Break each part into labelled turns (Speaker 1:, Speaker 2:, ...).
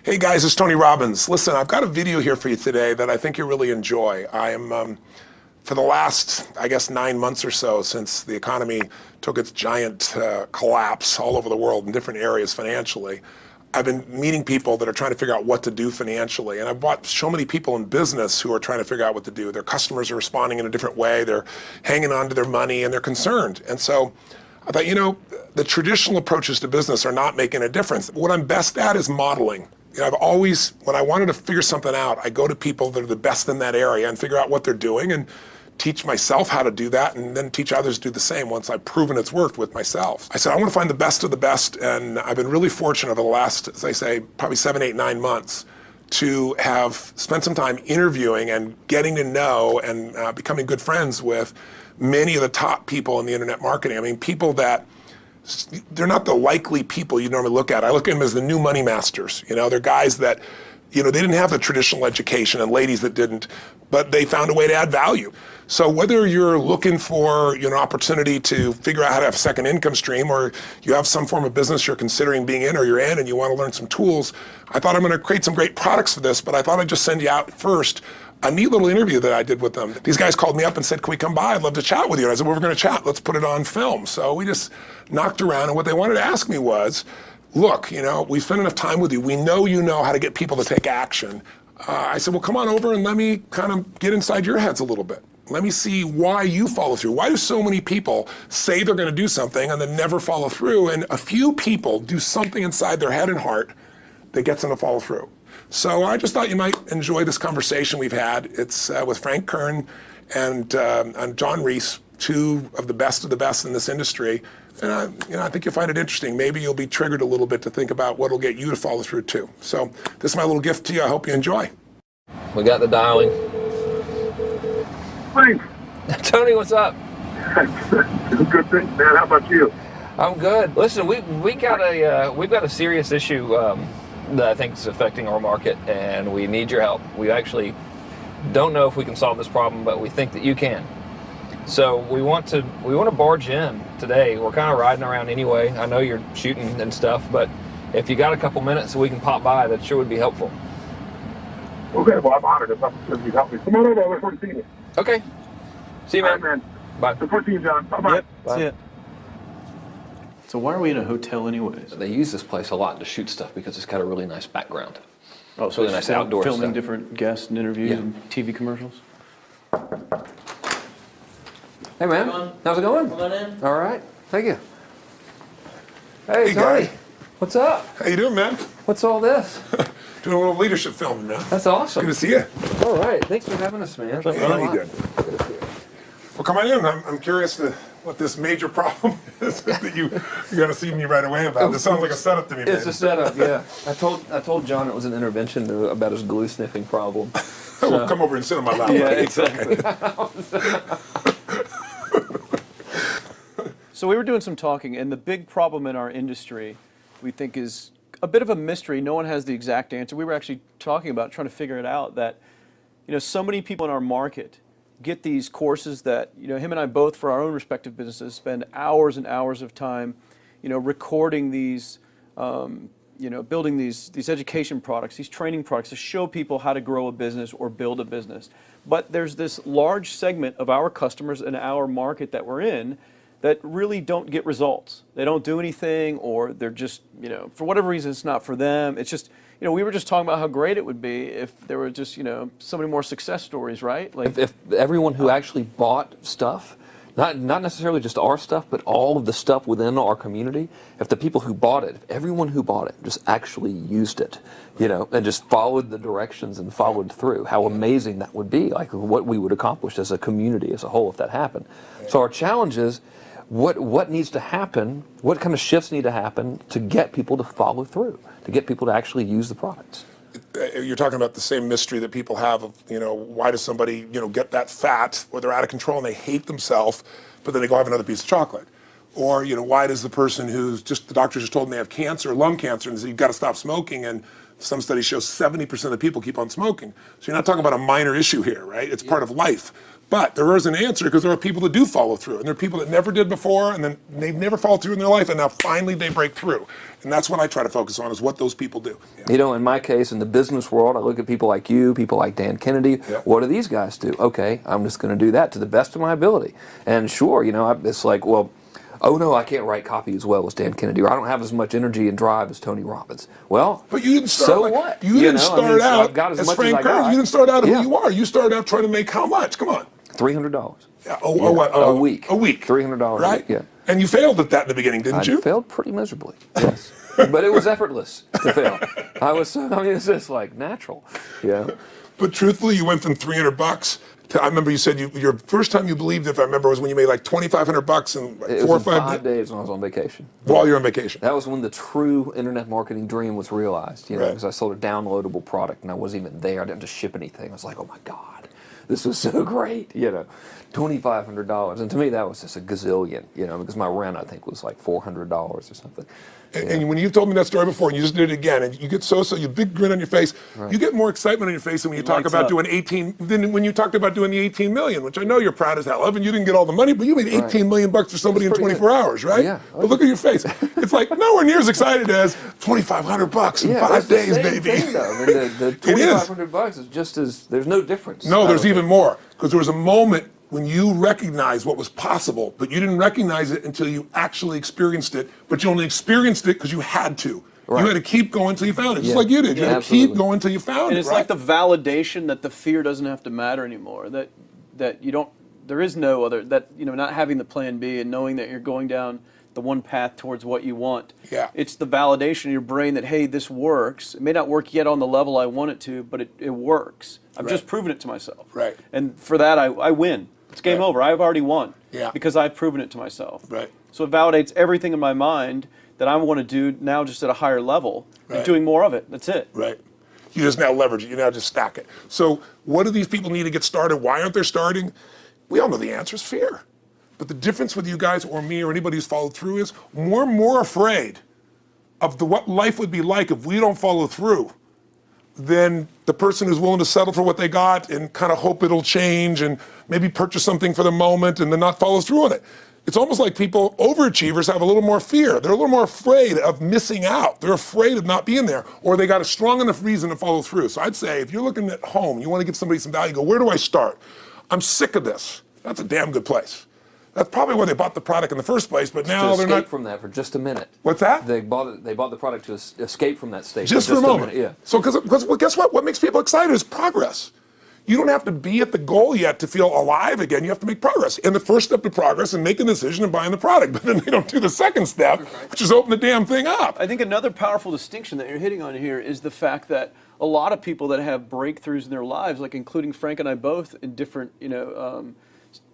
Speaker 1: Hey guys, it's Tony Robbins. Listen, I've got a video here for you today that I think you'll really enjoy. I am, for the last, I guess, 9 months or so since the economy took its giant collapse all over the world in different areas financially, I've been meeting people that are trying to figure out what to do financially. And I've watched so many people in business who are trying to figure out what to do. Their customers are responding in a different way. They're hanging on to their money and they're concerned. And so I thought, the traditional approaches to business are not making a difference. What I'm best at is modeling. I've always, when I wanted to figure something out, I go to people that are the best in that area and figure out what they're doing and teach myself how to do that and then teach others to do the same once I've proven it's worked with myself. I said, I want to find the best of the best, and I've been really fortunate over the last, as I say, probably 7, 8, 9 months to have spent some time interviewing and getting to know and becoming good friends with many of the top people in the internet marketing. I mean, people that they're not the likely people you normally look at. I look at them as the new money masters. They're guys that, they didn't have the traditional education and ladies that didn't, but they found a way to add value. So whether you're looking for an opportunity to figure out how to have a second income stream, or you have some form of business you're considering being in or you're in and you want to learn some tools, I thought I'm going to create some great products for this, but I thought I'd just send you out first a neat little interview that I did with them. These guys called me up and said, can we come by? I'd love to chat with you. And I said, well, we're going to chat. Let's put it on film. So we just knocked around, and what they wanted to ask me was, look, we spent enough time with you. We know you know how to get people to take action. I said, well, come on over and let me kind of get inside your heads a little bit. Let me see why you follow through. Why do so many people say they're going to do something and then never follow through? And a few people do something inside their head and heart that gets them to follow through. So I just thought you might enjoy this conversation we've had. It's with Frank Kern and John Reese, two of the best in this industry. And I think you'll find it interesting. Maybe you'll be triggered a little bit to think about what will get you to follow through too. So this is my little gift to you. I hope you enjoy.
Speaker 2: We got the dialing.
Speaker 3: Frank.
Speaker 2: Tony, what's up?
Speaker 3: Good thing, man. How about you?
Speaker 2: I'm good. Listen, we've got a serious issue that I think is affecting our market, and we need your help. We actually don't know if we can solve this problem, but we think that you can. So we want to barge in today. We're kind of riding around anyway. I know you're shooting and stuff, but if you got a couple minutes so we can pop by, that sure would be helpful.
Speaker 3: Okay, well, I'm honored. If you help me. Come on over. I look forward to seeing you.
Speaker 2: Okay. See you, man.
Speaker 3: All right, man.
Speaker 2: Bye.
Speaker 3: Look forward to seeing you, John. Bye-bye.
Speaker 4: Yep.
Speaker 2: Bye.
Speaker 4: See ya. So why are we in a hotel anyways?
Speaker 2: They use this place a lot to shoot stuff because it's got a really nice background.
Speaker 4: Oh, so
Speaker 2: really nice outdoor
Speaker 4: filming
Speaker 2: stuff.
Speaker 4: different guests and interviews and TV commercials?
Speaker 2: Hey, man. How's it going?
Speaker 5: Come on in.
Speaker 2: All right. Thank you. Hey, Tony.
Speaker 1: guy.
Speaker 2: What's up?
Speaker 1: How you doing, man?
Speaker 2: What's all this?
Speaker 1: Doing a little leadership filming, man.
Speaker 2: That's awesome.
Speaker 1: Good to see you.
Speaker 2: All right. Thanks for having us, man.
Speaker 1: How you doing? Well, come on in. I'm curious to what this major problem is that you're going to see me right away about. This sounds like a setup to me, man.
Speaker 2: It's a setup, yeah. I told John it was an intervention about his glue sniffing problem.
Speaker 1: Well, come over and sit on my lap.
Speaker 2: Yeah,
Speaker 1: right?
Speaker 2: exactly.
Speaker 4: So we were doing some talking, and the big problem in our industry, we think, is a bit of a mystery. No one has the exact answer. We were actually talking about trying to figure it out, that so many people in our market get these courses that him and I both, for our own respective businesses, spend hours and hours of time recording these building these education products, these training products to show people how to grow a business or build a business. But there's this large segment of our customers in our market that we're in that really don't get results. They don't do anything, or they're just, for whatever reason, it's not for them. It's just, we were just talking about how great it would be if there were just, so many more success stories, right? Like
Speaker 2: if everyone who actually bought stuff, not necessarily just our stuff, but all of the stuff within our community, if the people who bought it, if everyone who bought it just actually used it, and just followed the directions and followed through, how amazing that would be, like what we would accomplish as a community as a whole if that happened. So our challenge is, what needs to happen, what kind of shifts need to happen to get people to follow through, to get people to actually use the products?
Speaker 1: You're talking about the same mystery that people have of, why does somebody, get that fat, or they're out of control and they hate themselves, but then they go have another piece of chocolate? Or, why does the person the doctor just told them they have cancer, lung cancer, and said, you've got to stop smoking, and some studies show 70% of the people keep on smoking. So you're not talking about a minor issue here, right? It's part of life. But there is an answer because there are people that do follow through, and there are people that never did before, and then they've never followed through in their life, and now finally they break through. And that's what I try to focus on, is what those people do. Yeah.
Speaker 2: You know, in my case, in the business world, I look at people like you, people like Dan Kennedy.
Speaker 1: Yeah.
Speaker 2: What do these guys do? Okay, I'm just going to do that to the best of my ability. And sure, you know, it's like, well, oh no, I can't write copy as well as Dan Kennedy, or I don't have as much energy and drive as Tony Robbins. Well,
Speaker 1: but you didn't start.
Speaker 2: So
Speaker 1: like,
Speaker 2: what?
Speaker 1: You didn't start out
Speaker 2: I've got as much
Speaker 1: Frank
Speaker 2: as I
Speaker 1: Kern.
Speaker 2: got.
Speaker 1: You didn't start out who
Speaker 2: Yeah.
Speaker 1: you are. You started out trying to make how much? Come on.
Speaker 2: $300.
Speaker 1: Yeah.
Speaker 2: A week.
Speaker 1: A week.
Speaker 2: $300
Speaker 1: right?
Speaker 2: a week, yeah.
Speaker 1: And you failed at that in the beginning, didn't you?
Speaker 2: I failed pretty miserably, yes. But it was effortless to fail. I mean, it's just like natural, yeah.
Speaker 1: But truthfully, you went from $300 to, I remember you said your first time you believed, if I remember, was when you made like $2,500 in like
Speaker 2: It
Speaker 1: 4 or
Speaker 2: was
Speaker 1: 5
Speaker 2: 5 days when I was on vacation.
Speaker 1: while you're on vacation.
Speaker 2: That was when the true internet marketing dream was realized, you know,
Speaker 1: Right.
Speaker 2: because I sold a downloadable product and I wasn't even there. I didn't have to ship anything. I was like, oh my God, this was so great, you know, $2,500. And to me, that was just a gazillion, you know, because my rent, I think, was like $400 or something.
Speaker 1: And when you've told me that story before, and you just did it again, and you get you big grin on your face.
Speaker 2: Right.
Speaker 1: You get more excitement on your face than when you talk about doing 18. Than when you talked about doing the 18 million, which I know you're proud as hell of, and you didn't get all the money, but you made 18 million bucks for somebody in 24 hours, right?
Speaker 2: Yeah.
Speaker 1: But look at your face. It's like nowhere near as excited as $2,500 in 5 days,
Speaker 2: the same
Speaker 1: baby.
Speaker 2: thing, though. I mean, the $2,500 is just as, there's no difference.
Speaker 1: No,
Speaker 2: I
Speaker 1: there's
Speaker 2: don't
Speaker 1: even
Speaker 2: think.
Speaker 1: more, because there was a moment when you recognized what was possible, but you didn't recognize it until you actually experienced it, but you only experienced it because you had to.
Speaker 2: Right.
Speaker 1: You had to keep going until you found it, just
Speaker 2: Yeah.
Speaker 1: like you did. You
Speaker 2: Yeah,
Speaker 1: had to
Speaker 2: absolutely.
Speaker 1: keep going until you found
Speaker 4: And
Speaker 1: it,
Speaker 4: it's
Speaker 1: right?
Speaker 4: like the validation that the fear doesn't have to matter anymore. That you don't. There is no other. That, you know, not having the plan B and knowing that you're going down the one path towards what you want.
Speaker 1: Yeah.
Speaker 4: It's the validation in your brain that, hey, this works. It may not work yet on the level I want it to, but it works. I've
Speaker 1: Right.
Speaker 4: just proven it to myself.
Speaker 1: Right.
Speaker 4: And for that, I win. It's game
Speaker 1: Right.
Speaker 4: over. I've already won.
Speaker 1: Yeah.
Speaker 4: Because I've proven it to myself.
Speaker 1: Right.
Speaker 4: So it validates everything in my mind that I want to do now, just at a higher level,
Speaker 1: Right.
Speaker 4: and doing more of it. That's it.
Speaker 1: Right. You just now leverage it. You now just stack it. So what do these people need to get started? Why aren't they starting? We all know the answer is fear. But the difference with you guys or me or anybody who's followed through is we're more afraid of what life would be like if we don't follow through than the person who's willing to settle for what they got and kind of hope it'll change and maybe purchase something for the moment and then not follow through on it. It's almost like people, overachievers, have a little more fear. They're a little more afraid of missing out. They're afraid of not being there, or they got a strong enough reason to follow through. So I'd say if you're looking at home, you want to give somebody some value, go, where do I start? I'm sick of this. That's a damn good place. That's probably why they bought the product in the first place, but now
Speaker 2: To
Speaker 1: they're
Speaker 2: escape
Speaker 1: not.
Speaker 2: from that for just a minute.
Speaker 1: What's that?
Speaker 2: They bought the product to escape from that state.
Speaker 1: Just for a moment.
Speaker 2: minute, yeah.
Speaker 1: So, because well, guess what? What makes people excited is progress. You don't have to be at the goal yet to feel alive again. You have to make progress. And the first step to progress is making a decision and buying the product. But then they don't do the second step, which is open the damn thing up.
Speaker 4: I think another powerful distinction that you're hitting on here is the fact that a lot of people that have breakthroughs in their lives, like including Frank and I both in different,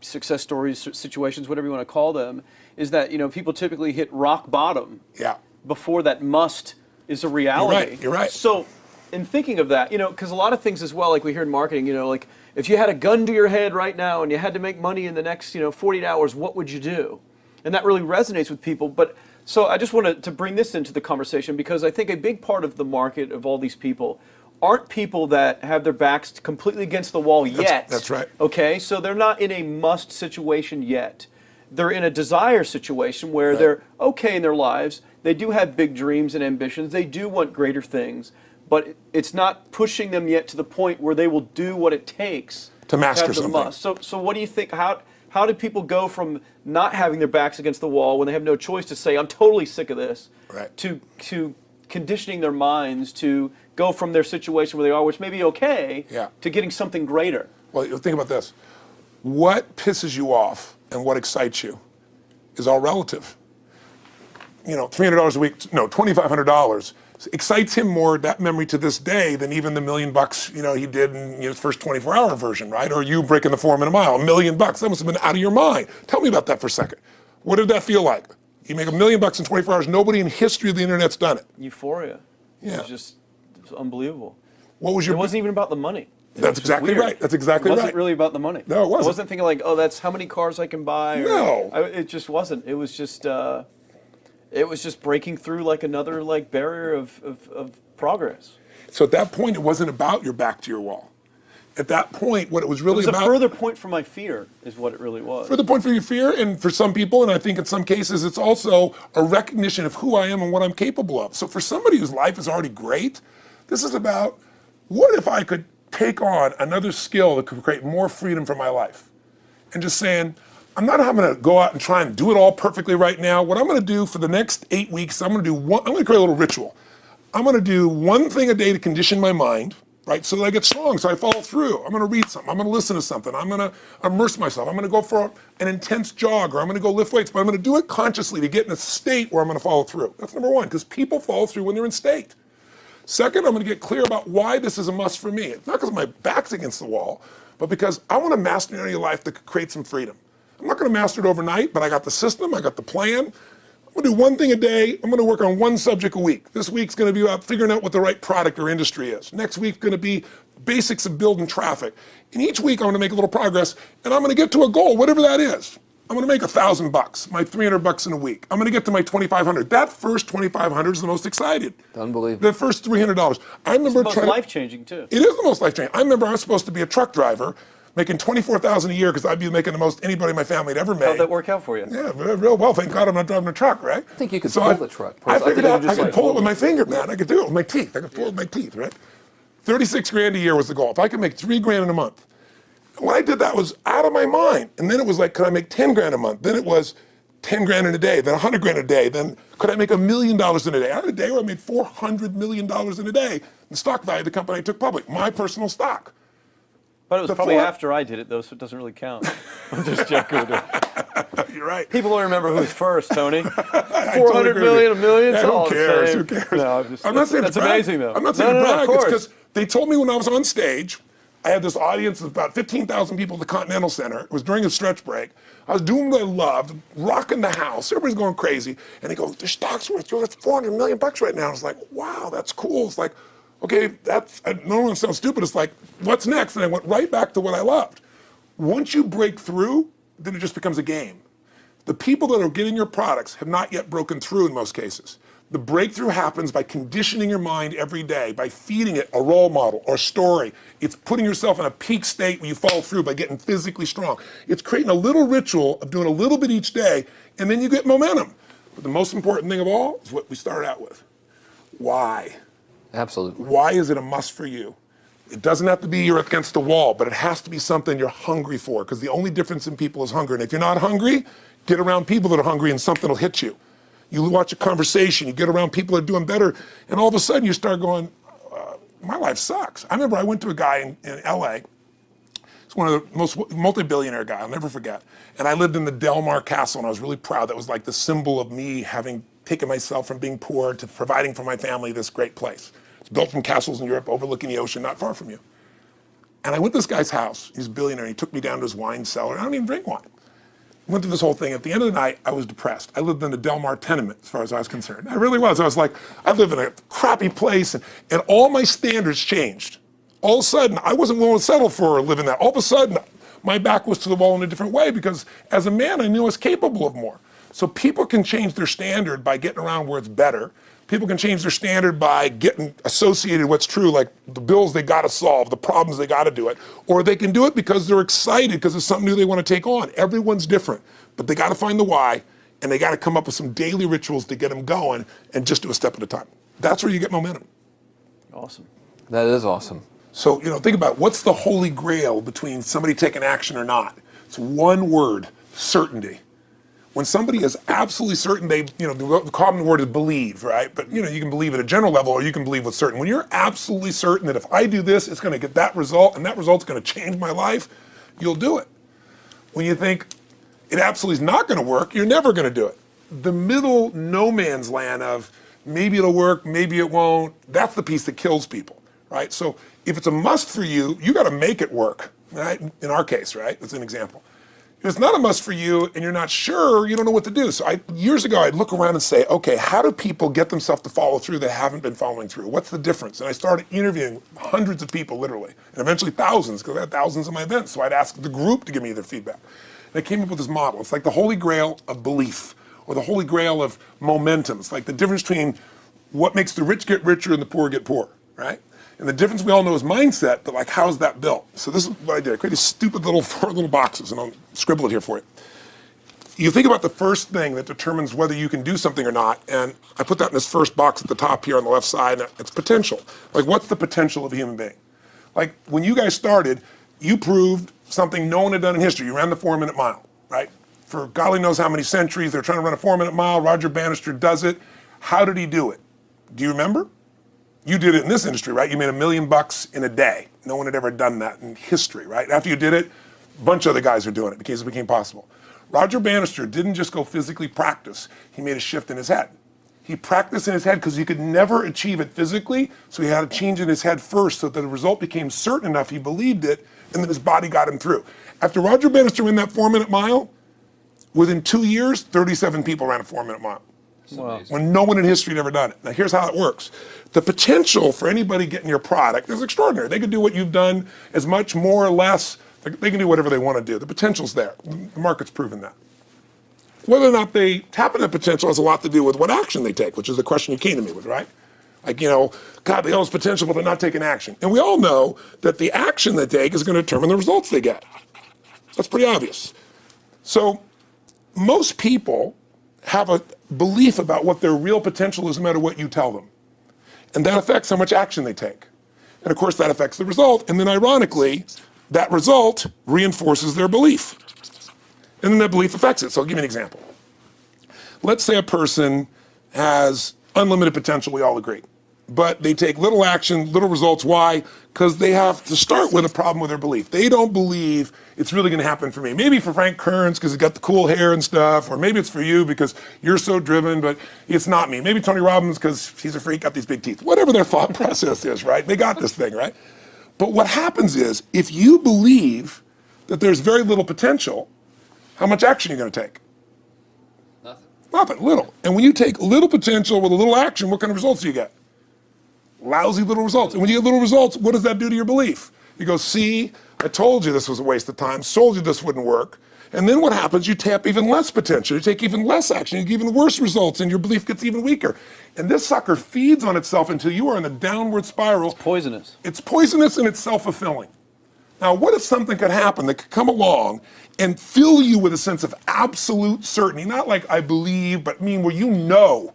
Speaker 4: success stories, situations, whatever you want to call them, is that, people typically hit rock bottom
Speaker 1: Yeah.
Speaker 4: before that must is a reality.
Speaker 1: You're right.
Speaker 4: So in thinking of that, because a lot of things as well, like we hear in marketing, like if you had a gun to your head right now and you had to make money in the next, 48 hours, what would you do? And that really resonates with people. But so I just wanted to bring this into the conversation because I think a big part of the market of all these people aren't people that have their backs completely against the wall yet.
Speaker 1: That's right.
Speaker 4: Okay, so they're not in a must situation yet. They're in a desire situation where they're okay in their lives. They do have big dreams and ambitions. They do want greater things, but it's not pushing them yet to the point where they will do what it takes
Speaker 1: To master
Speaker 4: have the
Speaker 1: something.
Speaker 4: must. So what do you think? How do people go from not having their backs against the wall when they have no choice to say, I'm totally sick of this,
Speaker 1: Right.
Speaker 4: to conditioning their minds to go from their situation where they are, which may be okay, to getting something greater?
Speaker 1: Well, think about this. What pisses you off and what excites you is all relative. $300 a week, no, $2,500 excites him more, that memory to this day, than even the $1 million, he did in his first 24-hour version, right? Or you breaking the 4 minute mile, $1 million, that must have been out of your mind. Tell me about that for a second. What did that feel like? You make $1 million in 24 hours, nobody in history of the internet's done it.
Speaker 4: Euphoria.
Speaker 1: Yeah.
Speaker 4: It was unbelievable.
Speaker 1: What was your...
Speaker 4: It wasn't even about the money.
Speaker 1: That's exactly right. That's exactly right.
Speaker 4: It wasn't really about the money.
Speaker 1: No, it wasn't.
Speaker 4: I wasn't thinking like, oh, that's how many cars I can buy.
Speaker 1: No.
Speaker 4: It just wasn't. It was just breaking through like another barrier of progress.
Speaker 1: So at that point, it wasn't about your back to your wall. at that point, what it was really
Speaker 4: It was
Speaker 1: about.
Speaker 4: a further point for my fear, is what it really was.
Speaker 1: Further point for your fear, and for some people, and I think in some cases, it's also a recognition of who I am and what I'm capable of. So for somebody whose life is already great, this is about, what if I could take on another skill that could create more freedom for my life? And just saying, I'm not having to go out and try and do it all perfectly right now. What I'm going to do for the next 8 weeks, I'm going to create a little ritual. I'm going to do one thing a day to condition my mind, right, so that I get strong, so I follow through. I'm going to read something. I'm going to listen to something. I'm going to immerse myself. I'm going to go for an intense jog, or I'm going to go lift weights, but I'm going to do it consciously to get in a state where I'm going to follow through. That's number one, because people follow through when they're in state. Second, I'm going to get clear about why this is a must for me. It's not because my back's against the wall, but because I want to master an area of life that could create some freedom. I'm not going to master it overnight, but I got the system, I got the plan. I'm going to do one thing a day. I'm going to work on one subject a week. This week's going to be about figuring out what the right product or industry is. Next week's going to be basics of building traffic. And each week I'm going to make a little progress, and I'm going to get to a goal, whatever that is. I'm going to make $1,000, my $300 in a week. I'm going to get to my $2,500. That first $2,500 is the most excited.
Speaker 2: Unbelievable.
Speaker 1: The first $300. I remember
Speaker 4: It's the most life-changing, too.
Speaker 1: It is the most life-changing. I remember I was supposed to be a truck driver, making $24,000 a year because I'd be making the most anybody in my family had ever made.
Speaker 4: How'd that work out for you?
Speaker 1: Yeah, real well. Thank God I'm not driving a truck, right?
Speaker 2: I think you could pull the truck.
Speaker 1: I figured out I could
Speaker 2: like
Speaker 1: pull it with my finger, man. I could do it with my teeth. I could pull it with my teeth, right? 36 grand a year was the goal. If I could make 3 grand in a month. When I did that, was out of my mind. And then it was like, could I make 10 grand a month? Then it was 10 grand in a day, then 100 grand a day. Then could I make $1 million in a day? I had a day where I made $400 million in a day. The stock value of the company I took public, my personal stock.
Speaker 4: But it was probably after I did it, though, so it doesn't really count. I'm just joking with it.
Speaker 1: You're right.
Speaker 4: People don't remember who's first, Tony. 400 million, $1 million, it's all
Speaker 1: who cares?
Speaker 4: the
Speaker 1: Who
Speaker 4: same.
Speaker 1: cares?
Speaker 4: No,
Speaker 1: I'm not saying
Speaker 4: that's
Speaker 1: to brag.
Speaker 4: amazing, though.
Speaker 1: I'm not saying to brag.
Speaker 4: of
Speaker 1: It's
Speaker 4: course.
Speaker 1: because they told me when I was on stage, I had this audience of about 15,000 people at the Continental Center. It was during a stretch break. I was doing what I loved, rocking the house. Everybody's going crazy. And they go, the stock's worth $400 million right now. I was like, wow, that's cool. It's like, okay, I don't want to sound stupid. It's like, what's next? And I went right back to what I loved. Once you break through, then it just becomes a game. The people that are getting your products have not yet broken through in most cases. The breakthrough happens by conditioning your mind every day, by feeding it a role model or story. It's putting yourself in a peak state where you follow through by getting physically strong. It's creating a little ritual of doing a little bit each day, and then you get momentum. But the most important thing of all is what we started out with. Why?
Speaker 2: Absolutely.
Speaker 1: Why is it a must for you? It doesn't have to be you're against the wall, but it has to be something you're hungry for, because the only difference in people is hunger. And if you're not hungry, get around people that are hungry and something will hit you. You watch a conversation, you get around people that are doing better, and all of a sudden you start going, my life sucks. I remember I went to a guy in LA. He's one of the most multi-billionaire guy, I'll never forget. And I lived in the Del Mar Castle, and I was really proud. That was like the symbol of me having taken myself from being poor to providing for my family this great place. It's built from castles in Europe overlooking the ocean, not far from you. And I went to this guy's house. He's a billionaire. He took me down to his wine cellar. I don't even drink wine. Went through this whole thing. At the end of the night, I was depressed. I lived in the Del Mar tenement, as far as I was concerned. I really was. I was like, I live in a crappy place, and all my standards changed. All of a sudden, I wasn't willing to settle for living that. All of a sudden, my back was to the wall in a different way, because as a man, I knew I was capable of more. So people can change their standard by getting around where it's better. People can change their standard by getting associated with what's true, like the bills they got to solve, the problems they got to do it. Or they can do it because they're excited, because it's something new they want to take on. Everyone's different, but they got to find the why, and they got to come up with some daily rituals to get them going, and just do a step at a time. That's where you get momentum.
Speaker 4: Awesome.
Speaker 2: That is awesome.
Speaker 1: So, think about what's the holy grail between somebody taking action or not. It's one word: certainty. When somebody is absolutely certain, the common word is believe, right? But you can believe at a general level, or you can believe with certain. When you're absolutely certain that if I do this, it's going to get that result, and that result's going to change my life, you'll do it. When you think it absolutely is not going to work, you're never going to do it. The middle no man's land of maybe it'll work, maybe it won't, that's the piece that kills people, right? So if it's a must for you, you got to make it work, right? In our case, right? That's an example. If it's not a must for you and you're not sure, you don't know what to do. So years ago, I'd look around and say, okay, how do people get themselves to follow through that haven't been following through? What's the difference? And I started interviewing hundreds of people, literally, and eventually thousands, because I had thousands of my events. So I'd ask the group to give me their feedback. And I came up with this model. It's like the holy grail of belief, or the holy grail of momentum. It's like the difference between what makes the rich get richer and the poor get poor. right? And the difference we all know is mindset, but like, how's that built? So this is what I did. I created stupid little 4 little boxes, and I'll scribble it here for you. You think about the first thing that determines whether you can do something or not, and I put that in this first box at the top here on the left side, and it's potential. Like, what's the potential of a human being? Like, when you guys started, you proved something no one had done in history. You ran the 4-minute mile, right? For golly knows how many centuries, they're trying to run a 4-minute mile. Roger Bannister does it. How did he do it? Do you remember? You did it in this industry, right? You made $1 million in a day. No one had ever done that in history, right? After you did it, a bunch of other guys are doing it because it became possible. Roger Bannister didn't just go physically practice. He made a shift in his head. He practiced in his head because he could never achieve it physically, so he had to change in his head first so that the result became certain enough he believed it, and then his body got him through. After Roger Bannister ran that 4-minute mile, within 2 years, 37 people ran a 4-minute mile.
Speaker 4: Wow.
Speaker 1: When no one in history had ever done it. Now here's how it works. The potential for anybody getting your product is extraordinary. They could do what you've done as much, more or less. They can do whatever they want to do. The potential's there. The market's proven that. Whether or not they tap into potential has a lot to do with what action they take, which is the question you came to me with, right? Like, you know, God, they all have potential, but they're not taking action. And we all know that the action they take is going to determine the results they get. That's pretty obvious. So most people have a belief about what their real potential is no matter what you tell them. And that affects how much action they take. And of course that affects the result. And then ironically, that result reinforces their belief. And then that belief affects it. So I'll give you an example. Let's say a person has unlimited potential, we all agree. But they take little action, little results. Why? Because they have to start with a problem with their belief. They don't believe it's really going to happen for me. Maybe for Frank Kern's because he's got the cool hair and stuff, or maybe it's for you because you're so driven, but it's not me. Maybe Tony Robbins because he's a freak, got these big teeth. Whatever their thought process is, right? They got this thing, right? But what happens is, if you believe that there's very little potential, how much action are you going to take? Nothing, little. And when you take little potential with a little action, what kind of results do you get? Lousy little results. And when you get little results, what does that do to your belief? You go, see, I told you this was a waste of time, told you this wouldn't work. And then what happens? You tap even less potential, you take even less action, you get even worse results, and your belief gets even weaker. And this sucker feeds on itself until you are in a downward spiral.
Speaker 4: It's poisonous.
Speaker 1: It's poisonous and it's self-fulfilling. Now, what if something could happen that could come along and fill you with a sense of absolute certainty? Not like I believe, but mean where you know.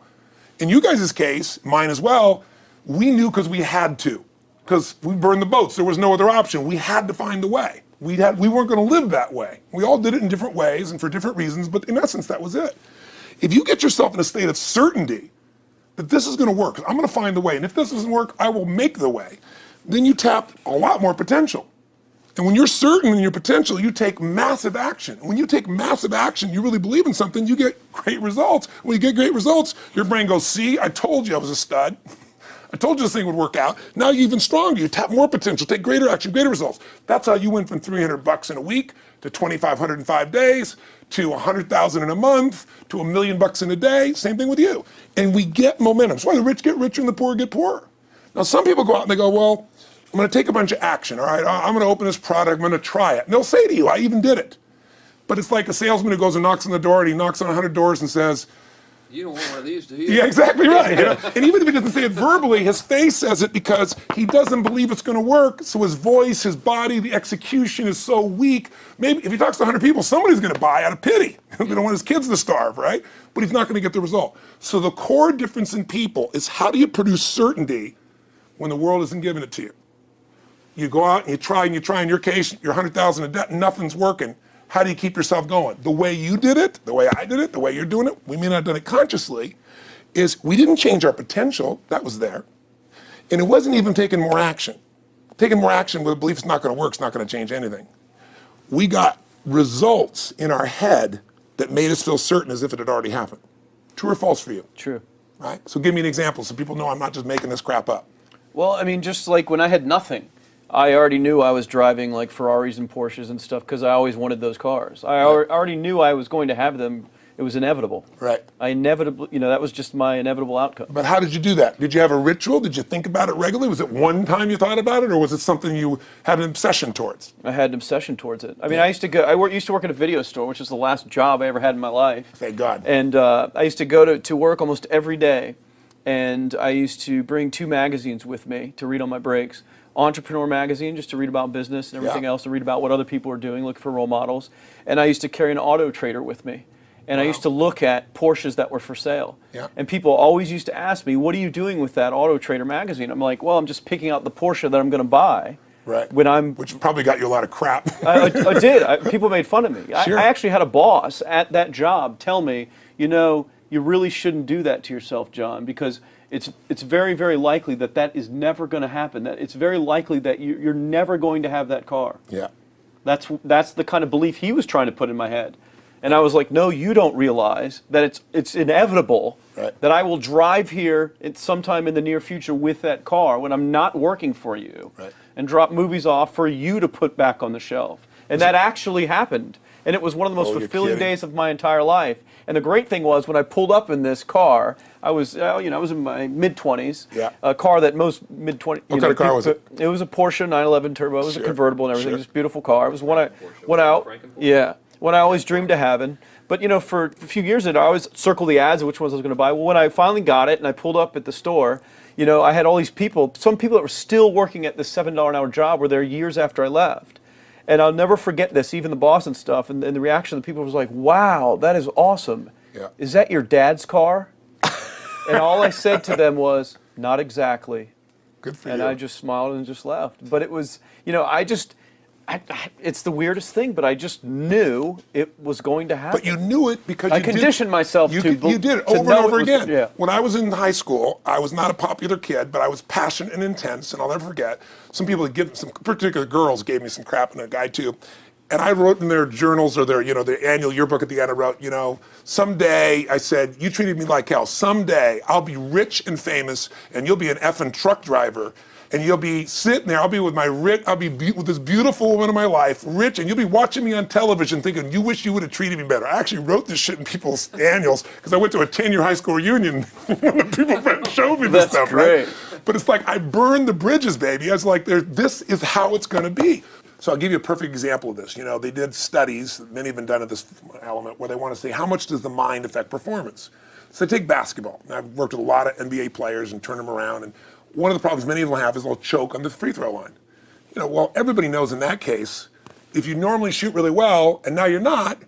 Speaker 1: In you guys' case, mine as well, we knew because we had to. Because we burned the boats. There was no other option. We had to find a way. We weren't going to live that way. We all did it in different ways and for different reasons, but in essence, that was it. If you get yourself in a state of certainty that this is going to work, I'm going to find the way, and if this doesn't work, I will make the way, then you tap a lot more potential. And when you're certain in your potential, you take massive action. And when you take massive action, you really believe in something, you get great results. When you get great results, your brain goes, see, I told you I was a stud. I told you this thing would work out. Now you're even stronger. You tap more potential, take greater action, greater results. That's how you went from $300 in a week to $2,500 in 5 days to $100,000 in a month to $1 million in a day. Same thing with you. And we get momentum. That's why the rich get richer and the poor get poorer. Now some people go out and they go, well, I'm going to take a bunch of action. All right, I'm going to open this product. I'm going to try it. And they'll say to you, I even did it. But it's like a salesman who goes and knocks on the door, and he knocks on 100 doors and says,
Speaker 2: You don't want one of these, do you?
Speaker 1: yeah, exactly right. You know? And even if he doesn't say it verbally, his face says it because he doesn't believe it's going to work. So his voice, his body, the execution is so weak. Maybe if he talks to 100 people, somebody's going to buy out of pity. They don't want his kids to starve, right? But he's not going to get the result. So the core difference in people is how do you produce certainty when the world isn't giving it to you? You go out and you try. In your case, you're 100,000 in debt and nothing's working. How do you keep yourself going? The way you did it, the way I did it, the way you're doing it, we may not have done it consciously, is we didn't change our potential, that was there. And it wasn't even taking more action. Taking more action with a belief it's not going to work, it's not going to change anything. We got results in our head that made us feel certain as if it had already happened. True or false for you?
Speaker 4: True.
Speaker 1: Right? So give me an example so people know I'm not just making this crap up.
Speaker 4: Well, I mean, just like when I had nothing, I already knew I was driving like Ferraris and Porsches and stuff because I always wanted those cars. I already knew I was going to have them. It was inevitable.
Speaker 1: Right.
Speaker 4: I inevitably, that was just my inevitable outcome.
Speaker 1: But how did you do that? Did you have a ritual? Did you think about it regularly? Was it one time you thought about it, or was it something you had an obsession towards?
Speaker 4: I had an obsession towards it. I mean, I used to work at a video store, which was the last job I ever had in my life.
Speaker 1: Thank God.
Speaker 4: And I used to go to work almost every day. and I used to bring 2 magazines with me to read on my breaks. Entrepreneur magazine, just to read about business and everything else, to read about what other people are doing, look for role models. And I used to carry an Auto Trader with me. And I used to look at Porsches that were for sale.
Speaker 1: Yeah.
Speaker 4: And people always used to ask me, what are you doing with that Auto Trader magazine? I'm like, well, I'm just picking out the Porsche that I'm going to buy.
Speaker 1: Right.
Speaker 4: When
Speaker 1: Which probably got you a lot of crap.
Speaker 4: I did. People made fun of me.
Speaker 1: Sure.
Speaker 4: I actually had a boss at that job tell me, you know, you really shouldn't do that to yourself, John, because it's very, very likely that that is never going to happen. That it's very likely that you're never going to have that car.
Speaker 1: Yeah.
Speaker 4: That's the kind of belief he was trying to put in my head. And I was like, no, you don't realize that it's inevitable that I will drive here sometime in the near future with that car when I'm not working for you and drop movies off for you to put back on the shelf. And that actually happened. And it was one of the most fulfilling days of my entire life. And the great thing was when I pulled up in this car, I was in my mid-20s.
Speaker 1: Yeah.
Speaker 4: A car that most mid-20s.
Speaker 1: What kind of car was it?
Speaker 4: It was a Porsche 911 Turbo. It was a convertible and everything. It was a beautiful car. It was one I always dreamed of having. But for a few years I always circled the ads of which ones I was going to buy. Well, when I finally got it and I pulled up at the store, I had all these people. Some people that were still working at this $7 an hour job were there years after I left. And I'll never forget this, even the boss and stuff, and the reaction of the people was like, wow, that is awesome. Yeah. Is that your dad's car? And all I said to them was, not exactly.
Speaker 1: Good for you.
Speaker 4: And I just smiled and just left. But it was, it's the weirdest thing, but I just knew it was going to happen.
Speaker 1: But you knew it because
Speaker 4: I conditioned myself to
Speaker 1: you did it over and over again.
Speaker 4: Yeah.
Speaker 1: When I was in high school, I was not a popular kid, but I was passionate and intense, and I'll never forget. Some particular girls gave me some crap, and a guy too. And I wrote in their journals or their annual yearbook at the end, I wrote, someday, I said, you treated me like hell. Someday I'll be rich and famous, and you'll be an effing truck driver. And you'll be sitting there, I'll be with with this beautiful woman of my life, rich, and you'll be watching me on television thinking, you wish you would have treated me better. I actually wrote this shit in people's annuals because I went to a 10-year high school reunion when people showed me this stuff,
Speaker 4: great.
Speaker 1: Right? But it's like, I burned the bridges, baby. I was like, this is how it's gonna be. So I'll give you a perfect example of this. They did studies, many have been done at this element, where they want to say, how much does the mind affect performance? So take basketball. And I've worked with a lot of NBA players and turned them around, and one of the problems many of them have is they'll choke on the free throw line. Well, everybody knows in that case, if you normally shoot really well and now you're not,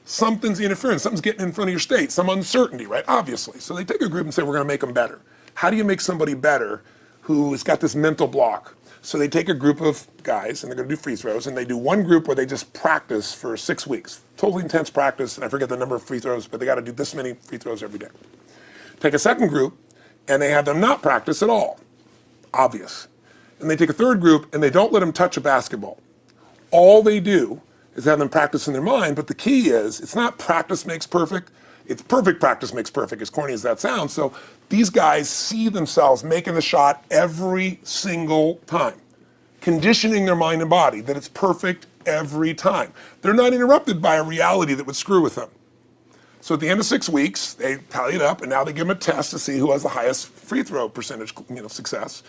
Speaker 1: something's interfering, something's getting in front of your state, some uncertainty, right? Obviously. So they take a group and say, we're going to make them better. How do you make somebody better who has got this mental block? So they take a group of guys and they're going to do free throws, and they do one group where they just practice for 6 weeks. Totally intense practice, and I forget the number of free throws, but they got to do this many free throws every day. Take a second group, and they have them not practice at all. Obvious. And they take a third group and they don't let them touch a basketball. All they do is have them practice in their mind, but the key is, it's not practice makes perfect, it's perfect practice makes perfect, as corny as that sounds. So these guys see themselves making the shot every single time, conditioning their mind and body that it's perfect every time. They're not interrupted by a reality that would screw with them. So at the end of 6 weeks, they tally it up, and now they give them a test to see who has the highest free throw percentage, success.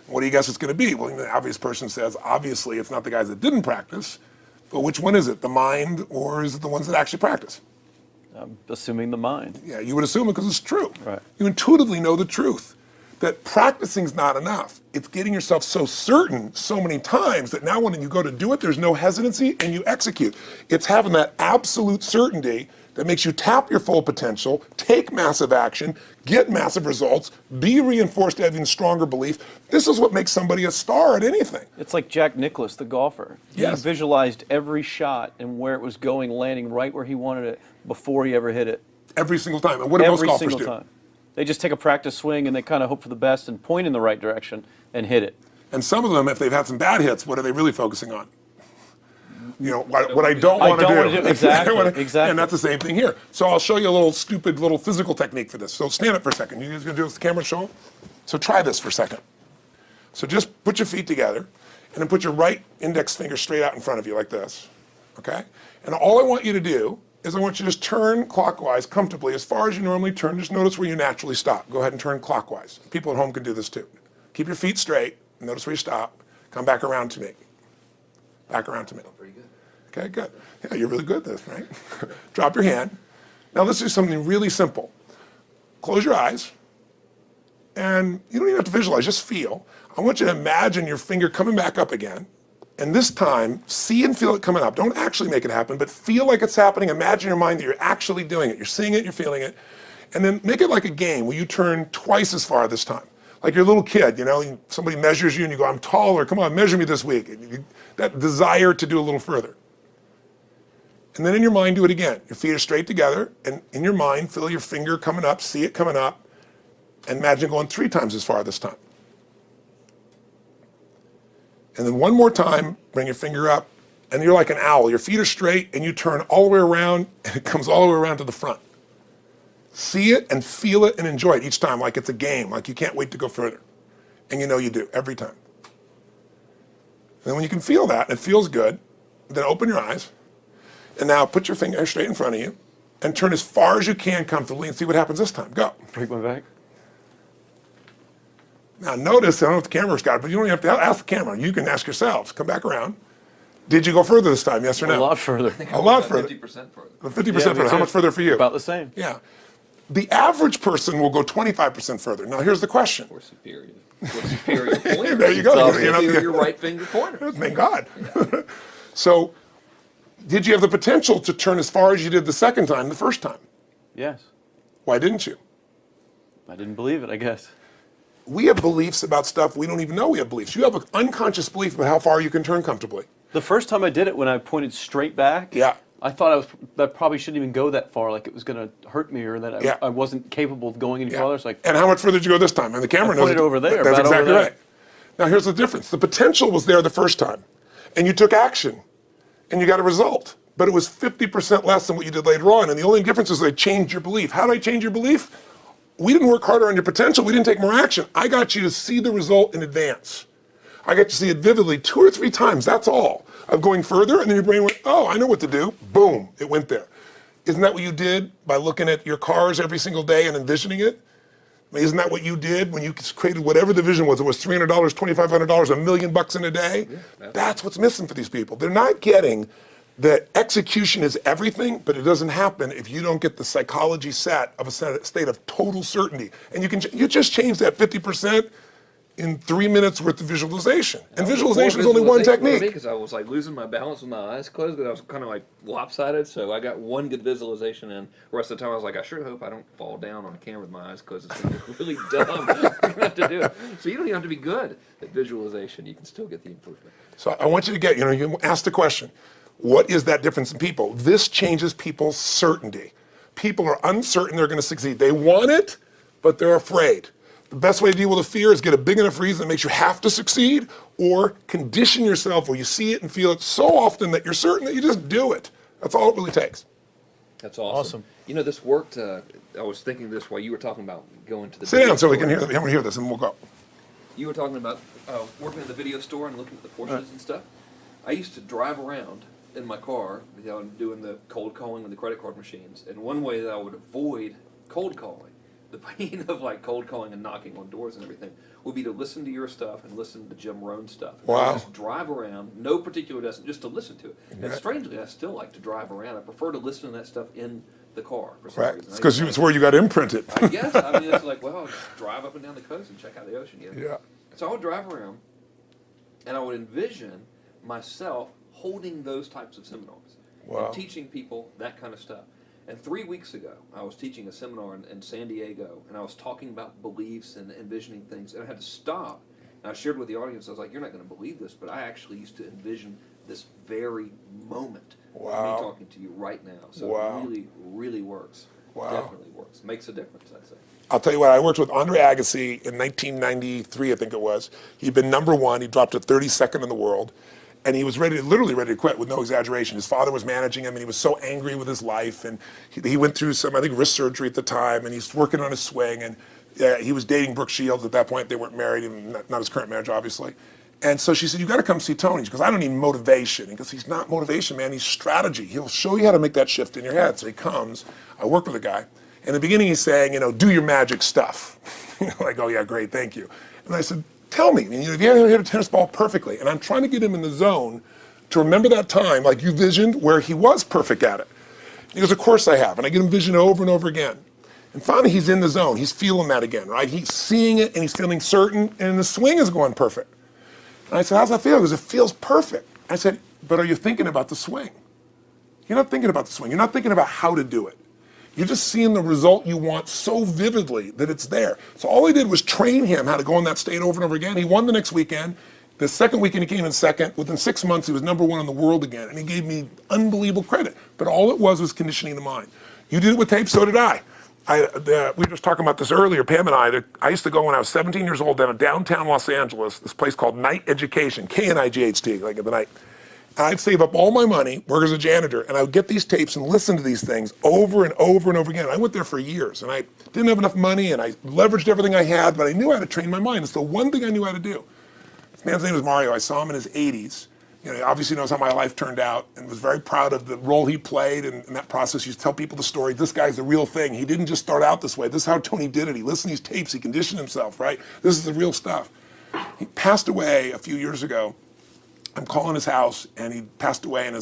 Speaker 1: What do you guess it's going to be? Well, the obvious person says, obviously, it's not the guys that didn't practice, but which one is it, the mind, or is it the ones that actually practice?
Speaker 4: I'm assuming the mind.
Speaker 1: Yeah, you would assume it because it's true.
Speaker 4: Right.
Speaker 1: You intuitively know the truth, that practicing's not enough. It's getting yourself so certain so many times that now when you go to do it, there's no hesitancy and you execute. It's having that absolute certainty that makes you tap your full potential, take massive action, get massive results, be reinforced to having stronger belief. This is what makes somebody a star at anything.
Speaker 4: It's like Jack Nicklaus, the golfer.
Speaker 1: Yes.
Speaker 4: He visualized every shot and where it was going, landing right where he wanted it before he ever hit it.
Speaker 1: Every single time. And what do most golfers do?
Speaker 4: Every single time. They just take a practice swing and they kind of hope for the best and point in the right direction and hit it.
Speaker 1: And some of them, if they've had some bad hits, what are they really focusing on? What I don't want to do.
Speaker 4: Exactly.
Speaker 1: And that's the same thing here. So I'll show you a little stupid little physical technique for this. So stand up for a second. You guys gonna do this with the camera show? So try this for a second. So just put your feet together and then put your right index finger straight out in front of you like this, okay? And all I want you to do is I want you to just turn clockwise comfortably as far as you normally turn. Just notice where you naturally stop. Go ahead and turn clockwise. People at home can do this too. Keep your feet straight. Notice where you stop. Come back around to me. Back around to me. Pretty good. Okay, good. Yeah, you're really good at this, right? Drop your hand. Now let's do something really simple. Close your eyes And you don't even have to visualize, just feel. I want you to imagine your finger coming back up again. And this time, see and feel it coming up. Don't actually make it happen, but feel like it's happening. Imagine in your mind that you're actually doing it. You're seeing it, you're feeling it. And then make it like a game where you turn twice as far this time. Like you're a little kid, you know, somebody measures you and you go, I'm taller, come on, measure me this week. And that desire to do a little further. And then in your mind, do it again. Your feet are straight together, and in your mind, feel your finger coming up, see it coming up, and imagine going 3 times as far this time. And then one more time, bring your finger up, and you're like an owl. Your feet are straight, and you turn all the way around, and it comes all the way around to the front. See it and feel it and enjoy it each time, like it's a game, like you can't wait to go further. And you know you do, every time. And then when you can feel that, and it feels good, then open your eyes, and now put your finger straight in front of you, and turn as far as you can comfortably, and see what happens this time. Go.
Speaker 4: Break my back.
Speaker 1: Now notice, I don't know if the camera's got it, but you don't even have to ask the camera. You can ask yourselves. Come back around. Did you go further this time, yes or no?
Speaker 4: A lot further.
Speaker 1: A lot further.
Speaker 2: 50% further.
Speaker 1: 50% further. How much further for you?
Speaker 4: About the same.
Speaker 1: Yeah. The average person will go 25% further. Now here's the question.
Speaker 2: Or superior. Or superior pointer.
Speaker 1: There you go.
Speaker 2: Superior right finger pointer.
Speaker 1: Thank God. So, did you have the potential to turn as far as you did the second time, the first time?
Speaker 4: Yes.
Speaker 1: Why didn't you?
Speaker 4: I didn't believe it, I guess.
Speaker 1: We have beliefs about stuff we don't even know we have beliefs. You have an unconscious belief about how far you can turn comfortably.
Speaker 4: The first time I did it, when I pointed straight back,
Speaker 1: Yeah.
Speaker 4: I thought I probably shouldn't even go that far, like it was going to hurt me or that I wasn't capable of going any farther. It's like,
Speaker 1: and how much further did you go this time? And the camera knows
Speaker 4: pointed over there,
Speaker 1: That's
Speaker 4: about over
Speaker 1: exactly
Speaker 4: there.
Speaker 1: right. Now here's the difference. The potential was there the first time, and you took action, and you got a result. But it was 50% less than what you did later on, and the only difference is they changed your belief. How did I change your belief? We didn't work harder on your potential. We didn't take more action. I got you to see the result in advance. I got you to see it vividly 2 or 3 times, that's all, of going further, and then your brain went, oh, I know what to do. Boom, it went there. Isn't that what you did by looking at your cars every single day and envisioning it? I mean, isn't that what you did when you created whatever the vision was? It was $300, $2,500, $1 million in a day? Yeah, that's what's missing for these people. They're not getting that execution is everything, but it doesn't happen if you don't get the psychology set of a state of total certainty. And you just change that 50% in 3 minutes worth of visualization. And visualization is only one technique.
Speaker 2: Because I was like losing my balance with my eyes closed, but I was kind of like lopsided. So I got one good visualization, and the rest of the time I was like, I sure hope I don't fall down on camera with my eyes closed. It's gonna look really dumb. I'm gonna have to do it. So you don't even have to be good at visualization. You can still get the improvement.
Speaker 1: So I want you to get, you ask the question, what is that difference in people? This changes people's certainty. People are uncertain they're going to succeed. They want it, but they're afraid. The best way to deal with a fear is get a big enough reason that makes you have to succeed, or condition yourself where you see it and feel it so often that you're certain that you just do it. That's all it really takes.
Speaker 2: That's awesome. You know, this worked. I was thinking this while you were talking about going to the
Speaker 1: Sit down so we can hear this, and we'll go.
Speaker 2: You were talking about working at the video store and looking at the Porsches and stuff. I used to drive around in my car, doing the cold calling with the credit card machines. And one way that I would avoid cold calling, the pain of like cold calling and knocking on doors and everything, would be to listen to your stuff and listen to Jim Rohn's stuff. And I would just drive around, no particular destination, just to listen to it. And strangely, I still like to drive around. I prefer to listen to that stuff in the car for some reason.
Speaker 1: It's because it's where you got imprinted.
Speaker 2: I guess. I mean, it's like, well, I'll just drive up and down the coast and check out the ocean.
Speaker 1: Yeah.
Speaker 2: So I would drive around, and I would envision myself holding those types of seminars and teaching people that kind of stuff. And 3 weeks ago, I was teaching a seminar in San Diego, and I was talking about beliefs and envisioning things, and I had to stop. And I shared with the audience, I was like, you're not going to believe this, but I actually used to envision this very moment of me talking to you right now. So it really, really works. Definitely works. Makes a difference, I'd say.
Speaker 1: I'll tell you what, I worked with Andre Agassi in 1993, I think it was. He'd been #1, he dropped to 32nd in the world. And he was literally ready to quit with no exaggeration. His father was managing him, and he was so angry with his life. And he went through some, I think, wrist surgery at the time, and he's working on his swing. And he was dating Brooke Shields at that point. They weren't married, not his current marriage, obviously. And so she said, you got to come see Tony. Because I don't need motivation. Because he's not motivation, man. He's strategy. He'll show you how to make that shift in your head. So he comes. I work with a guy. In the beginning, he's saying, do your magic stuff. Like, oh, yeah, great, thank you. And I said, tell me, if you ever hit a tennis ball perfectly, and I'm trying to get him in the zone to remember that time, like you visioned, where he was perfect at it. He goes, of course I have, and I get him vision over and over again. And finally, he's in the zone. He's feeling that again, right? He's seeing it, and he's feeling certain, and the swing is going perfect. And I said, how's that feel? He goes, it feels perfect. I said, but are you thinking about the swing? You're not thinking about the swing. You're not thinking about how to do it. You're just seeing the result you want so vividly that it's there. So all I did was train him how to go in that state over and over again. He won the next weekend. The second weekend he came in second. Within 6 months, he was #1 in the world again. And he gave me unbelievable credit. But all it was conditioning the mind. You did it with tape, so did I. We were just talking about this earlier, Pam and I. I used to go when I was 17 years old down in downtown Los Angeles, this place called Night Education, K-N-I-G-H-T, like in the night. And I'd save up all my money, work as a janitor, and I would get these tapes and listen to these things over and over and over again. I went there for years, and I didn't have enough money, and I leveraged everything I had, but I knew how to train my mind. It's the one thing I knew how to do. This man's name is Mario. I saw him in his 80s. You know, he obviously knows how my life turned out and was very proud of the role he played in that process. He used to tell people the story. This guy's the real thing. He didn't just start out this way. This is how Tony did it. He listened to these tapes. He conditioned himself, right? This is the real stuff. He passed away a few years ago. I'm calling his house, and he passed away, and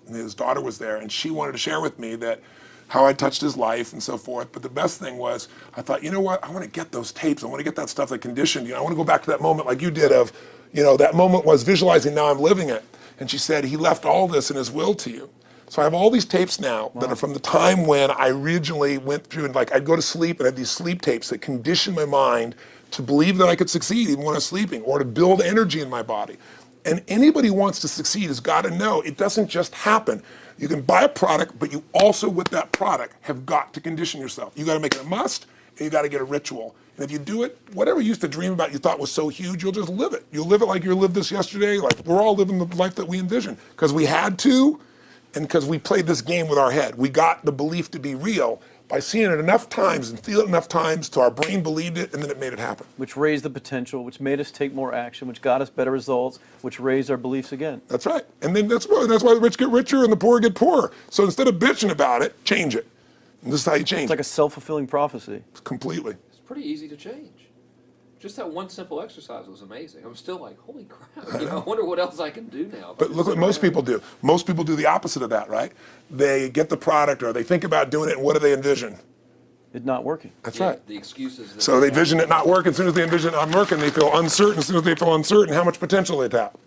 Speaker 1: his daughter was there, and she wanted to share with me that how I touched his life and so forth. But the best thing was, I thought, you know what? I want to get those tapes. I want to get that stuff that conditioned. You know, I want to go back to that moment like you did of, you know, that moment was visualizing, now I'm living it. And she said, he left all this in his will to you. So I have all these tapes now that are from the time when I originally went through, and like I'd go to sleep and I had these sleep tapes that conditioned my mind to believe that I could succeed even when I was sleeping, or to build energy in my body. And anybody who wants to succeed has got to know it doesn't just happen. You can buy a product, but you also, with that product, have got to condition yourself. You got to make it a must, and you got to get a ritual. And if you do it, whatever you used to dream about you thought was so huge, you'll just live it. You'll live it like you lived this yesterday, like we're all living the life that we envision. Because we had to, and because we played this game with our head. We got the belief to be real by seeing it enough times and feeling it enough times till our brain believed it, and then it made it happen.
Speaker 4: Which raised the potential, which made us take more action, which got us better results, which raised our beliefs again.
Speaker 1: That's right. And then that's why the rich get richer and the poor get poorer. So instead of bitching about it, change it. And this is how you change
Speaker 4: It's like a self-fulfilling prophecy.
Speaker 1: Completely.
Speaker 2: It's pretty easy to change. Just that one simple exercise was amazing. I'm still like, holy crap, you know, I wonder what else I can do now.
Speaker 1: But look what most people do. Most people do the opposite of that, right? They get the product or they think about doing it, and what do they envision?
Speaker 4: It's not working.
Speaker 1: That's right.
Speaker 2: The excuses.
Speaker 1: So they vision it not working. As soon as they envision it not working, they feel uncertain. As soon as they feel uncertain, how much potential they tap?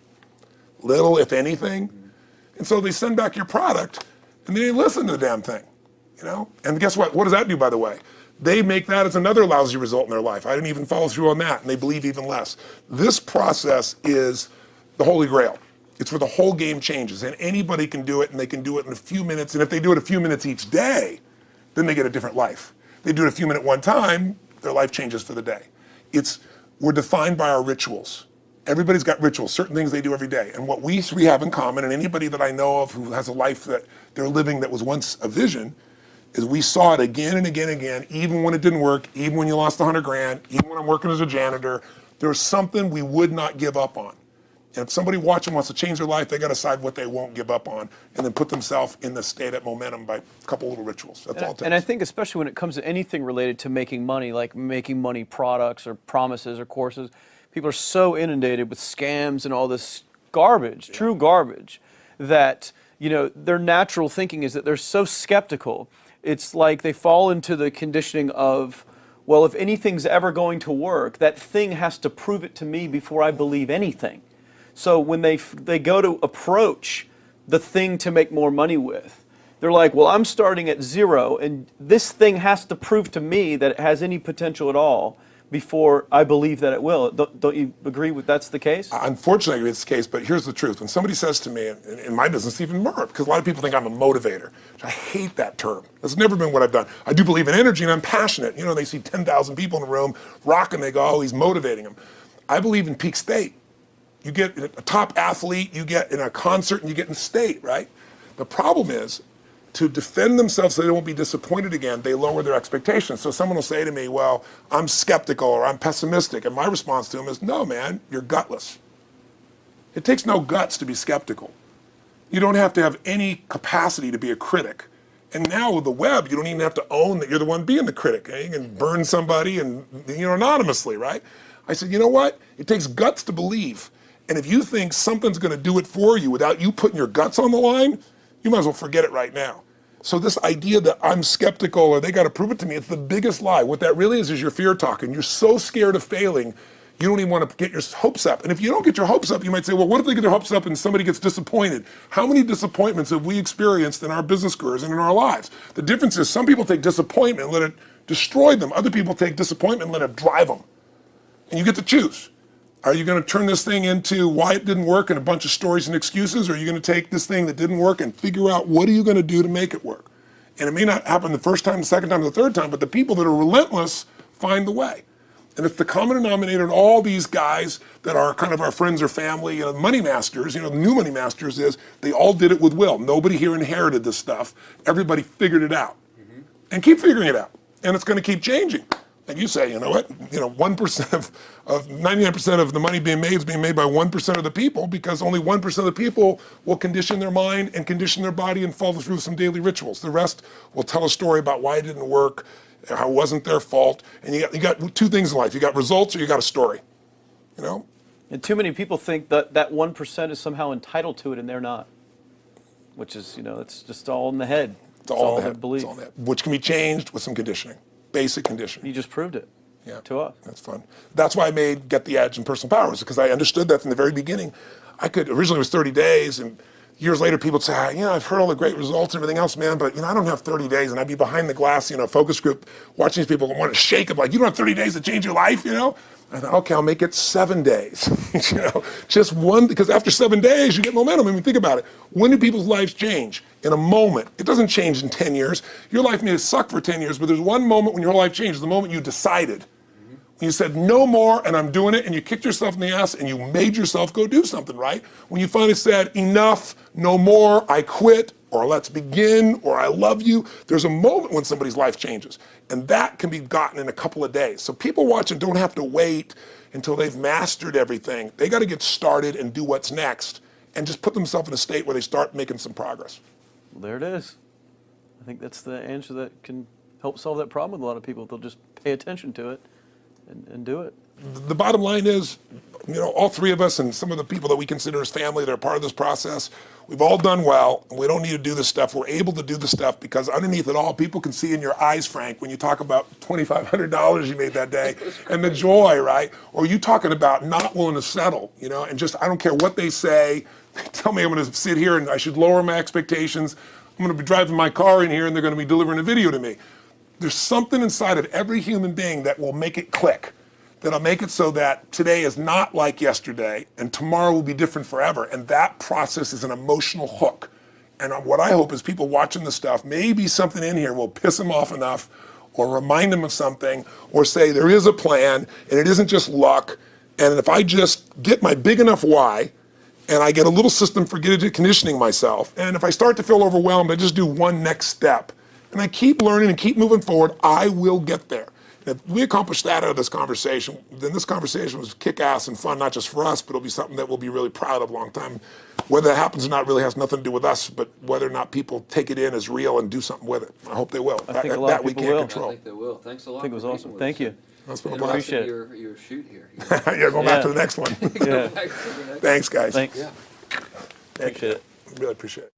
Speaker 1: Little, if anything. And so they send back your product, and they didn't listen to the damn thing, you know? And guess what? What does that do, by the way? They make that as another lousy result in their life. I didn't even follow through on that, and they believe even less. This process is the holy grail. It's where the whole game changes, and anybody can do it, and they can do it in a few minutes. And if they do it a few minutes each day, then they get a different life. They do it a few minutes one time, their life changes for the day. We're defined by our rituals. Everybody's got rituals, certain things they do every day. And what we three have in common, and anybody that I know of who has a life that they're living that was once a vision, is we saw it again and again and again, even when it didn't work, even when you lost 100 grand, even when I'm working as a janitor, there's something we would not give up on. And if somebody watching wants to change their life, they got to decide what they won't give up on, and then put themselves in the state of momentum by a couple little rituals. That's all it takes.
Speaker 4: And I think especially when it comes to anything related to making money, like making money products or promises or courses, people are so inundated with scams and all this garbage, true garbage, that, you know, their natural thinking is that they're so skeptical. It's like they fall into the conditioning of, well, if anything's ever going to work, that thing has to prove it to me before I believe anything. So when they go to approach the thing to make more money with, they're like, well, I'm starting at zero, and this thing has to prove to me that it has any potential at all before I believe that it will. Don't you agree with that's the case?
Speaker 1: Unfortunately, it's the case, but here's the truth. When somebody says to me, in my business, even more, because a lot of people think I'm a motivator. I hate that term. That's never been what I've done. I do believe in energy, and I'm passionate. You know, they see 10,000 people in a room rocking, they go, oh, he's motivating them. I believe in peak state. You get a top athlete, you get in a concert, and you get in state, right? The problem is, to defend themselves so they won't be disappointed again, they lower their expectations. So someone will say to me, well, I'm skeptical or I'm pessimistic. And my response to them is, no, man, you're gutless. It takes no guts to be skeptical. You don't have to have any capacity to be a critic. And now with the web, you don't even have to own that you're the one being the critic. You can burn somebody and, you know, anonymously, right? I said, you know what? It takes guts to believe. And if you think something's going to do it for you without you putting your guts on the line, you might as well forget it right now. So this idea that I'm skeptical or they got to prove it to me, it's the biggest lie. What that really is your fear talking. You're so scared of failing, you don't even want to get your hopes up. And if you don't get your hopes up, you might say, well, what if they get their hopes up and somebody gets disappointed? How many disappointments have we experienced in our business careers and in our lives? The difference is some people take disappointment and let it destroy them. Other people take disappointment and let it drive them. And you get to choose. Are you going to turn this thing into why it didn't work and a bunch of stories and excuses, or are you going to take this thing that didn't work and figure out what are you going to do to make it work? And it may not happen the first time, the second time, the third time, but the people that are relentless find the way. And it's the common denominator in all these guys that are kind of our friends or family, money masters, the new money masters is they all did it with will. Nobody here inherited this stuff. Everybody figured it out. And keep figuring it out. And it's going to keep changing. And you say, you know what, 1% of 99% of the money being made is being made by 1% of the people, because only 1% of the people will condition their mind and condition their body and follow through some daily rituals. The rest will tell a story about why it didn't work, how it wasn't their fault. And you got two things in life. You got results or you got a story,
Speaker 4: And too many people think that that 1% is somehow entitled to it, and they're not. Which is, it's just all in the head.
Speaker 1: It's all in the
Speaker 4: their
Speaker 1: head.
Speaker 4: belief.
Speaker 1: It's all in the head. Which can be changed with some conditioning, basic conditioning.
Speaker 4: You just proved it.
Speaker 1: Yeah,
Speaker 4: to us.
Speaker 1: That's fun. That's why I made Get the Edge and Personal Powers, because I understood that from the very beginning. Originally it was 30 days, and years later people would say, I've heard all the great results and everything else, man, but I don't have 30 days, and I'd be behind the glass, focus group, watching these people and want to shake them, like, you don't have 30 days to change your life, I thought, okay, I'll make it 7 days, just one, because after 7 days you get momentum. I mean, think about it. When do people's lives change? In a moment. It doesn't change in 10 years. Your life may suck for 10 years, but there's one moment when your whole life changes, the moment you decided. When you said, no more, and I'm doing it, and you kicked yourself in the ass, and you made yourself go do something, right? When you finally said, enough, no more, I quit, or let's begin, or I love you, there's a moment when somebody's life changes. And that can be gotten in a couple of days. So people watching don't have to wait until they've mastered everything. They got to get started and do what's next, and just put themselves in a state where they start making some progress.
Speaker 4: Well, there it is. I think that's the answer that can help solve that problem with a lot of people. They'll just pay attention to it and do it.
Speaker 1: The bottom line is, all three of us and some of the people that we consider as family that are part of this process, we've all done well, and we don't need to do this stuff. We're able to do the stuff because underneath it all, people can see in your eyes, Frank, when you talk about $2,500 you made that day and the joy, right? Or you talking about not willing to settle, and just, I don't care what they say. They tell me I'm going to sit here and I should lower my expectations. I'm going to be driving my car in here and they're going to be delivering a video to me. There's something inside of every human being that will make it click, that'll make it so that today is not like yesterday and tomorrow will be different forever. And that process is an emotional hook. And what I hope is people watching this stuff, maybe something in here will piss them off enough or remind them of something or say there is a plan and it isn't just luck. And if I just get my big enough why, and I get a little system for conditioning myself, and if I start to feel overwhelmed, I just do one next step. And I keep learning and keep moving forward, I will get there. And if we accomplish that out of this conversation, then this conversation was kick-ass and fun, not just for us, but it'll be something that we'll be really proud of a long time. Whether that happens or not really has nothing to do with us, but whether or not people take it in as real and do something with it. I hope they will.
Speaker 4: I think a lot of people will.
Speaker 2: I think they will. Thanks a lot.
Speaker 4: I think it was awesome. Thank you.
Speaker 1: That's been a
Speaker 2: And
Speaker 1: blast.
Speaker 4: Appreciate it.
Speaker 2: your shoot here.
Speaker 1: Yeah, go back to the next one.
Speaker 4: Yeah.
Speaker 1: Thanks, guys.
Speaker 4: Thanks.
Speaker 2: Yeah.
Speaker 1: Thank
Speaker 4: Appreciate
Speaker 1: you.
Speaker 4: it.
Speaker 1: Really appreciate it.